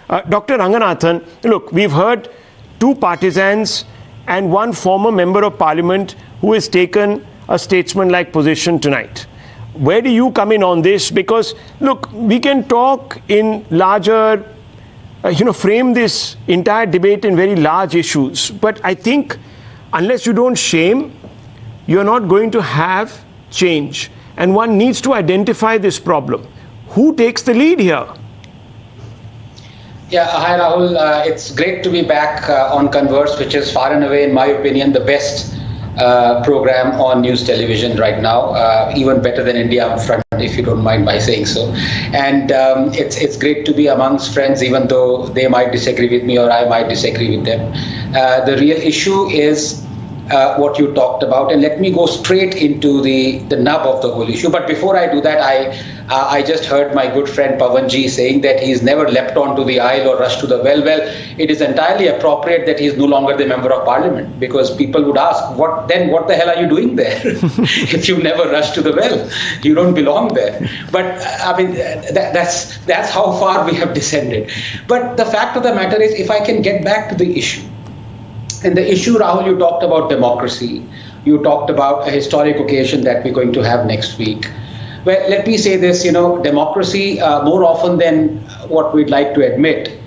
Dr. Ranganathan, look, we've heard two partisans and one former member of parliament who has taken a statesman-like position tonight. Where do you come in on this? Because, look, we can talk in larger, frame this entire debate in very large issues. But I think unless you don't shame, you're not going to have change. And one needs to identify this problem. Who takes the lead here? Yeah, hi Rahul. It's great to be back on Converse, which is far and away, in my opinion, the best program on news television right now, even better than India on Front, if you don't mind my saying so. And it's great to be amongst friends, even though they might disagree with me or I might disagree with them. The real issue is what you talked about, and let me go straight into the nub of the whole issue. But before I do that, I just heard my good friend Pawanji saying that he's never leapt onto the aisle or rushed to the well. Well, it is entirely appropriate that he's no longer the member of parliament, because people would ask, what the hell are you doing there? If you never rushed to the well, you don't belong there. But I mean, that's how far we have descended. But the fact of the matter is, if I can get back to the issue, and the issue, Rahul, you talked about democracy. You talked about a historic occasion that we're going to have next week. Well, let me say this, democracy, more often than what we'd like to admit,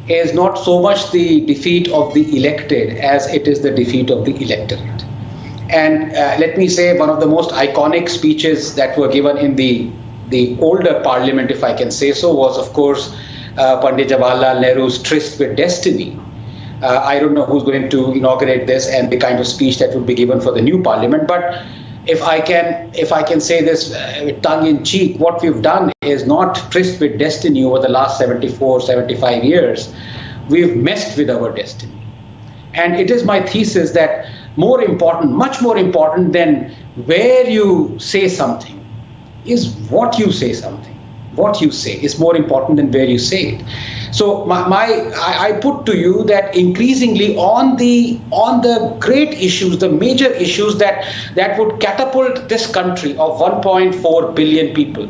is not so much the defeat of the elected as it is the defeat of the electorate. And let me say, one of the most iconic speeches that were given in the older parliament, if I can say so, was, of course, Pandit Jawaharlal Nehru's tryst with destiny. I don't know who's going to inaugurate this and the kind of speech that will be given for the new parliament. But if I can say this tongue in cheek, what we've done is not tryst with destiny over the last 75 years. We've messed with our destiny. And it is my thesis that much more important than where you say something is what you say something. What you say is more important than where you say it. So I put to you that increasingly on the great issues, the major issues that would catapult this country of 1.4 billion people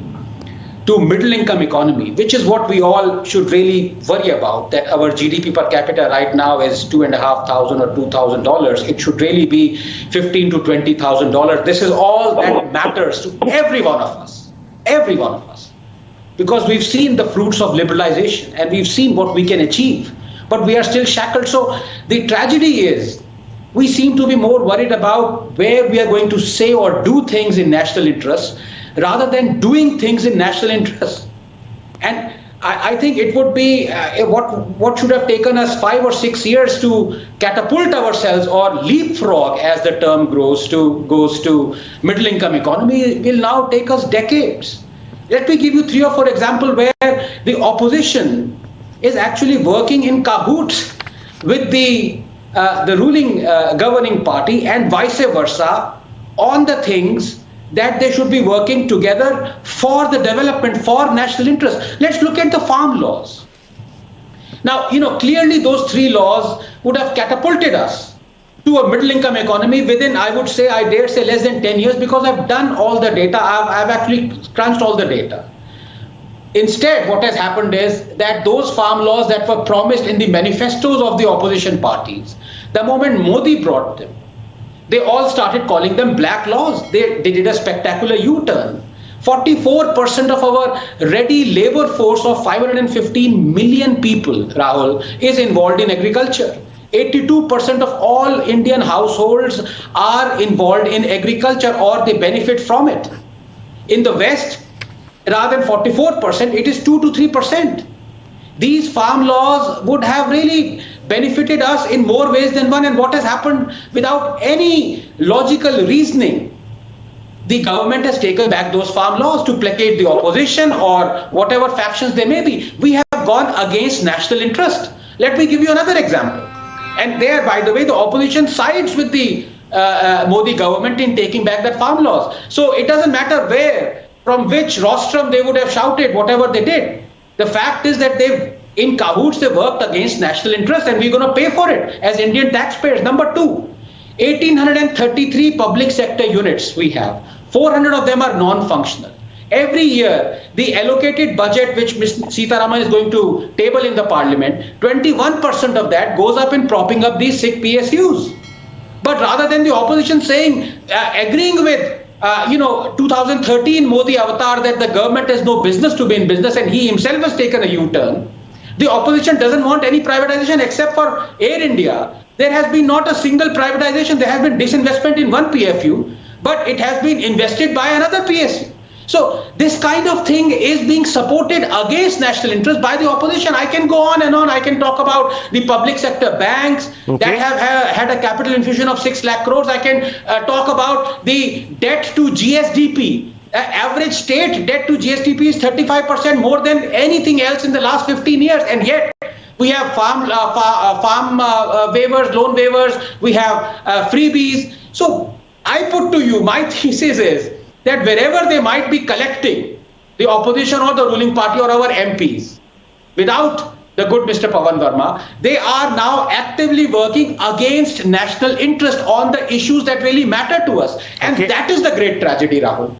to middle income economy, which is what we all should really worry about, that our GDP per capita right now is $2,500 or $2,000. It should really be $15,000 to $20,000. This is all that matters to every one of us. Every one of us. Because we've seen the fruits of liberalization and we've seen what we can achieve, but we are still shackled. So the tragedy is we seem to be more worried about where we are going to say or do things in national interest rather than doing things in national interest. And I think it would be what should have taken us 5 or 6 years to catapult ourselves or leapfrog, as the term goes to middle income economy, will now take us decades. Let me give you 3 or 4 examples where the opposition is actually working in cahoots with the ruling governing party and vice versa on the things that they should be working together for the development, for national interest. Let's look at the farm laws. Now, clearly those 3 laws would have catapulted us to a middle income economy within, I dare say, less than 10 years, because I've done all the data. I've actually crunched all the data. Instead, what has happened is that those farm laws that were promised in the manifestos of the opposition parties, the moment Modi brought them, they all started calling them black laws. They did a spectacular U-turn. 44% of our ready labor force of 515 million people, Rahul, is involved in agriculture. 82% of all Indian households are involved in agriculture or they benefit from it. In the West, rather than 44%, it is 2 to 3%. These farm laws would have really benefited us in more ways than one. And what has happened without any logical reasoning? The government has taken back those farm laws to placate the opposition or whatever factions they may be. We have gone against national interest. Let me give you another example. And there, by the way, the opposition sides with the Modi government in taking back that farm laws. So it doesn't matter from which rostrum they would have shouted, whatever they did. The fact is that in cahoots, they worked against national interest, and we're going to pay for it as Indian taxpayers. Number 2, 1,833 public sector units we have. 400 of them are non-functional. Every year, the allocated budget which Ms. Sitaraman is going to table in the parliament, 21% of that goes up in propping up these sick PSUs. But rather than the opposition saying, agreeing with 2013 Modi avatar that the government has no business to be in business and he himself has taken a U-turn, the opposition doesn't want any privatization except for Air India. There has been not a single privatization. There has been disinvestment in one PFU, but it has been invested by another PSU. So this kind of thing is being supported against national interest by the opposition. I can go on and on. I can talk about the public sector banks that have had a capital infusion of 6 lakh crores. I can talk about the debt to GSDP. Average state debt to GSDP is 35% more than anything else in the last 15 years. And yet we have farm waivers, loan waivers. We have freebies. So I put to you, my thesis is that wherever they might be collecting, the opposition or the ruling party or our MPs, without the good Mr. Pawan Verma, they are now actively working against national interest on the issues that really matter to us. And that is the great tragedy, Rahul.